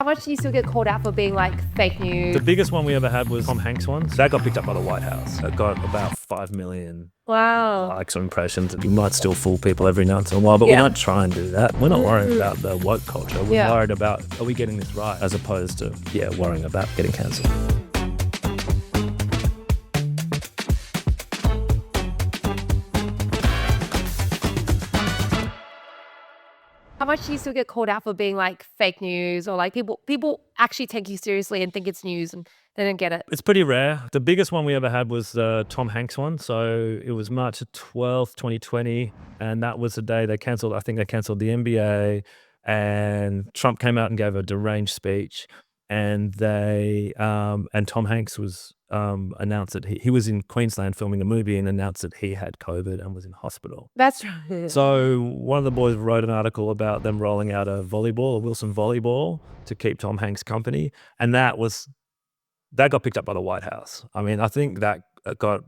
much do you still get called out for being like fake news? The biggest one we ever had was Tom Hanks one. That got picked up by the White House. It got about 5 million Wow. likes or impressions. You might still fool people every once in a while, but we don't try and do that. We're not worried about the woke culture. We're worried about, are we getting this right? As opposed to, worrying about getting cancelled. How much do you still get called out for being like fake news, or like people actually take you seriously and think it's news and they don't get it? It's pretty rare. The biggest one we ever had was the Tom Hanks one. So it was March 12th, 2020. And that was the day they cancelled, I think they cancelled the NBA, and Trump came out and gave a deranged speech. And and Tom Hanks was announced that he was in Queensland filming a movie and announced that he had COVID and was in hospital. That's right. So one of the boys wrote an article about them rolling out a Wilson volleyball, to keep Tom Hanks company. And that got picked up by the White House. I mean, I think that got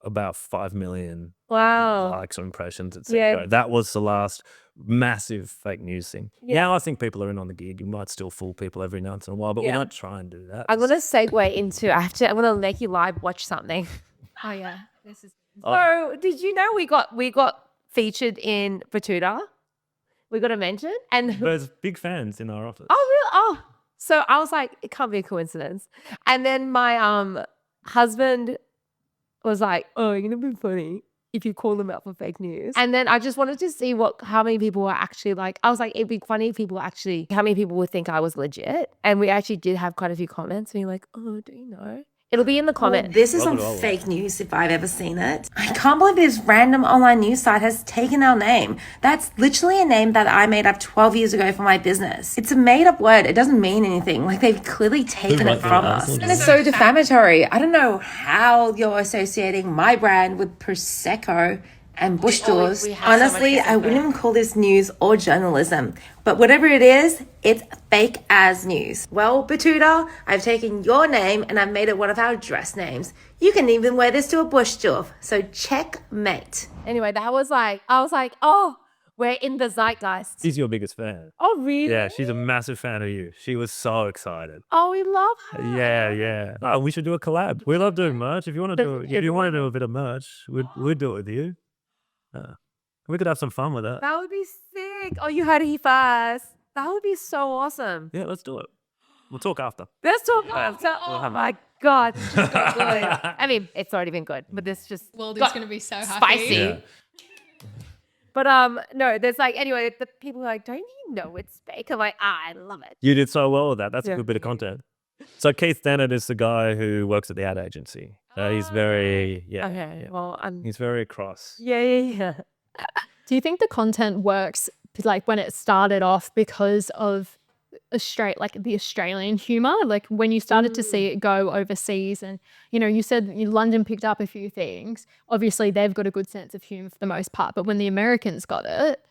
about 5 million likes or impressions, etc. That was the last massive fake news thing. Now I think people are in on the gig. You might still fool people every once in a while, but we don't try and do that. I'm gonna segue into. I'm gonna make you live watch something. Oh yeah, this is. So did you know we got featured in Batuta? We got a mention, and there's big fans in our office. Oh really? Oh, so I was like, it can't be a coincidence. And then my husband was like, "Oh, you're gonna be funny if you call them out for fake news." And then I just wanted to see how many people were actually like. I was like, it'd be funny if how many people would think I was legit. And we actually did have quite a few comments being like, "Oh, do you know?" It'll be in the comments. This is some fake news if I've ever seen it. I can't believe this random online news site has taken our name. That's literally a name that I made up 12 years ago for my business. It's a made up word. It doesn't mean anything. Like, they've clearly taken it from us. And it's so defamatory. I don't know how you're associating my brand with Prosecco and bush doors. Honestly, I wouldn't even call this news or journalism. But whatever it is, it's fake as news. Well, Batuta, I've taken your name and I've made it one of our dress names. You can even wear this to a bush doof. So checkmate. Anyway, I was like, oh, we're in the zeitgeist. She's your biggest fan. Oh, really? Yeah, she's a massive fan of you. She was so excited. Oh, we love her. Yeah. Oh, we should do a collab. We love doing merch. If you want to do a bit of merch, we'd do it with you. We could have some fun with that. That would be sick. Oh, you heard it here first. That would be so awesome. Yeah, let's do it. We'll talk after. Let's talk after. Oh my God. It's just got good. I mean, it's already been good, but this just World is going to be so happy. Spicy. Yeah. But no, there's like, anyway, the people are like, don't you know it's fake? I'm like, I love it. You did so well with that. That's a good bit of content. So Keith Dennett is the guy who works at the ad agency. He's very, Okay, well, he's very cross. Yeah. Do you think the content works like when it started off because of the Australian humor? Like when you started to see it go overseas, and you said London picked up a few things. Obviously, they've got a good sense of humor for the most part, but when the Americans got it,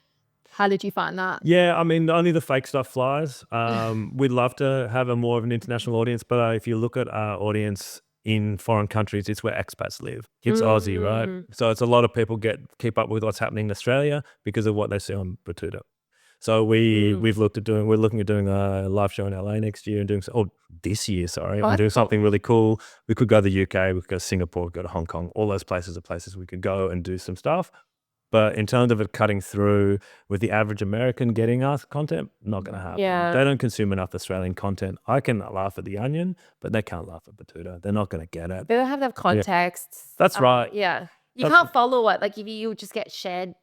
how did you find that? Yeah, I mean, only the fake stuff flies. We'd love to have a more of an international audience, but if you look at our audience in foreign countries, it's where expats live. It's Aussie, right? So it's a lot of people keep up with what's happening in Australia because of what they see on Batuta. So we're looking at doing a live show in LA next year and this year, sorry. I'm doing something really cool. We could go to the UK, we could go to Singapore, we could go to Hong Kong. All those places are places we could go and do some stuff. But in terms of it cutting through with the average American getting us content, not going to happen. Yeah. They don't consume enough Australian content. I can laugh at The Onion, but they can't laugh at Batuta. They're not going to get it. They don't have that context. Yeah. That's right. Yeah. You can't follow it. Like if you just get shared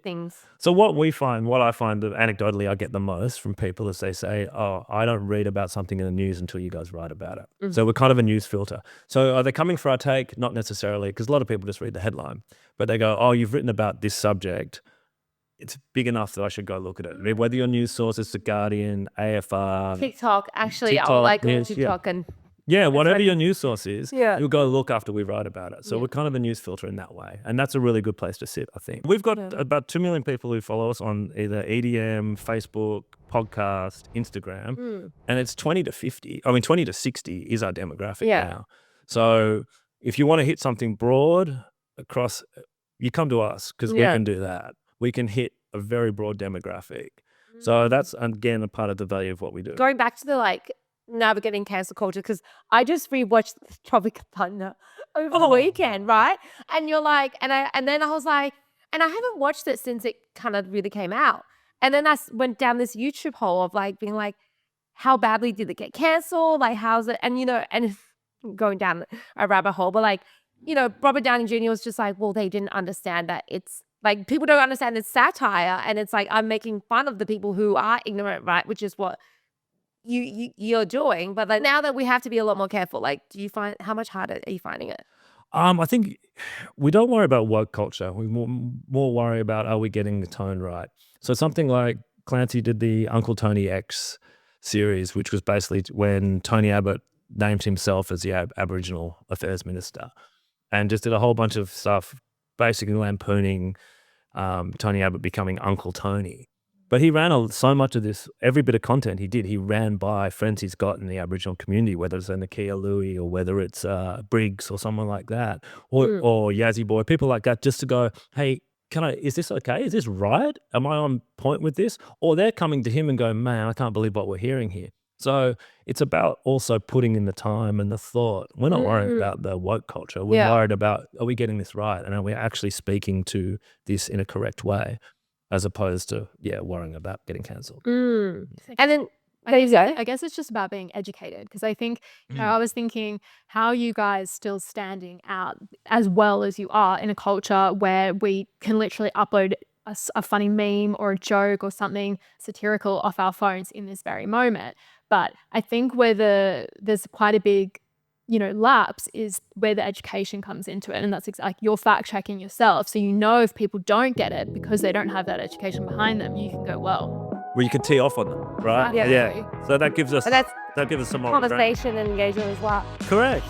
things. So what I find that anecdotally I get the most from people is they say, oh, I don't read about something in the news until you guys write about it. So we're kind of a news filter. So are they coming for our take? Not necessarily, because a lot of people just read the headline. But they go, oh, you've written about this subject. It's big enough that I should go look at it. I mean, whether your news source is The Guardian, AFR. TikTok. Actually, I like news, TikTok and... Yeah, whatever your news source is, Yeah. you'll go look after we write about it. So we're kind of a news filter in that way. And that's a really good place to sit, I think. We've got about 2 million people who follow us on either EDM, Facebook, podcast, Instagram. And it's 20 to 60 is our demographic now. So if you want to hit something broad across, you come to us because we can do that. We can hit a very broad demographic. So that's, again, a part of the value of what we do. Going back to the like navigating cancel culture, because I just rewatched Tropic Thunder over the weekend, right? And you're like, and then I was like, and I haven't watched it since it kind of really came out. And then I went down this YouTube hole of like being like, how badly did it get canceled? Like, how's it? And and going down a rabbit hole, but like, Robert Downey Jr. was just like, well, they didn't understand that it's like, people don't understand it's satire, and it's like, I'm making fun of the people who are ignorant, right? Which is what you're doing. But like, now that we have to be a lot more careful, like, how much harder are you finding it? I think we don't worry about woke culture. We more worry about, are we getting the tone right? So something like Clancy did the Uncle Tony X series, which was basically when Tony Abbott named himself as the Aboriginal Affairs Minister, and just did a whole bunch of stuff basically lampooning Tony Abbott becoming Uncle Tony. But he ran so much of this, every bit of content he ran by friends he's got in the Aboriginal community, whether it's Nakia Louie or whether it's Briggs or someone like that, or Yazzie Boy, people like that, just to go, hey, is this okay? Is this right? Am I on point with this? Or they're coming to him and going, man, I can't believe what we're hearing here. So it's about also putting in the time and the thought. We're not worried about the woke culture. We're worried about, are we getting this right? And are we actually speaking to this in a correct way, as opposed to, worrying about getting cancelled. And then, I guess it's just about being educated, because I think, I was thinking, how are you guys still standing out as well as you are in a culture where we can literally upload a funny meme or a joke or something satirical off our phones in this very moment? But I think where there's quite a big, lapse is where the education comes into it. And that's like you're fact checking yourself. So if people don't get it because they don't have that education behind them, you can go, well, you can tee off on them, right? Yeah. So that gives us some more conversation and engagement as well. Correct.